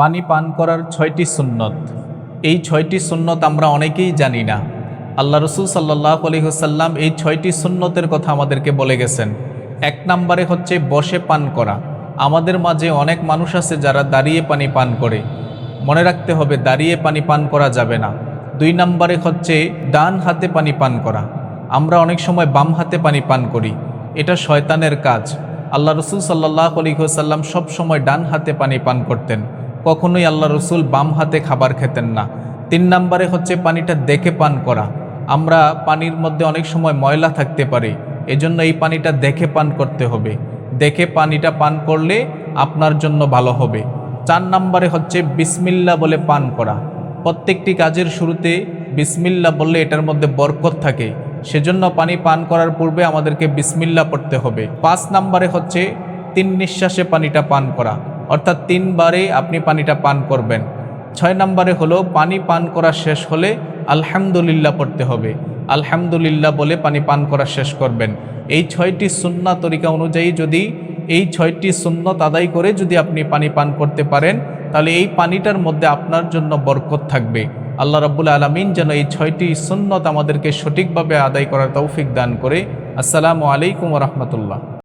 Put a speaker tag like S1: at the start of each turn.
S1: পানি পান করার ৬টি সুন্নত। এই ৬টি সুন্নত আমরা অনেকেই জানি না। আল্লাহ রসুল সাল্লাল্লাহু আলাইহি ওয়াসাল্লাম এই ৬টি সুন্নতের কথা আমাদেরকে বলে গেছেন। ১ নম্বরে হচ্ছে বসে পান করা। আমাদের মাঝে অনেক মানুষ আছে যারা দাঁড়িয়ে পানি পান করে। মনে রাখতে হবে দাঁড়িয়ে পানি পান করা যাবে না। ২ নম্বরে হচ্ছে ডান হাতে পানি পান করা। আমরা অনেক সময় বাম হাতে পানি পান করি, এটা শয়তানের কাজ। আল্লাহ রসুল সাল্লাল্লাহু আলাইহি ওয়াসাল্লাম সবসময় ডান হাতে পানি পান করতেন, কখনোই আল্লাহ রসুল বাম হাতে খাবার খেতেন না। ৩ নম্বরে হচ্ছে পানিটা দেখে পান করা। আমরা পানির মধ্যে অনেক সময় ময়লা থাকতে পারে, এজন্য এই পানিটা দেখে পান করতে হবে। দেখে পানিটা পান করলে আপনার জন্য ভালো হবে। ৪ নম্বরে হচ্ছে বিসমিল্লাহ বলে পান করা। প্রত্যেকটি কাজের শুরুতে বিসমিল্লাহ বললে এটার মধ্যে বরকত থাকে, সেজন্য পানি পান করার পূর্বে আমাদেরকে বিসমিল্লাহ পড়তে হবে। ৫ নম্বরে হচ্ছে ৩ নিঃশ্বাসে পানিটা পান করা, অর্থাৎ ৩ বারে আপনি পানিটা পান করবেন। ৬ নম্বরে হলো পানি পান করা শেষ হলে আলহামদুলিল্লাহ পড়তে হবে। আলহামদুলিল্লাহ বলে পানি পান করা শেষ করবেন। এই ৬টি সুন্নাহ তরিকা অনুযায়ী যদি এই ৬টি সুন্নত আদায় করে যদি আপনি পানি পান করতে পারেন, তাহলে এই পানিটার মধ্যে আপনার জন্য বরকত থাকবে। আল্লাহ রাব্বুল আলামিন যেন এই ৬টি সুন্নত আমাদেরকে সঠিকভাবে আদায় করার তৌফিক দান করে। আসসালামু আলাইকুম ওয়া রাহমাতুল্লাহ।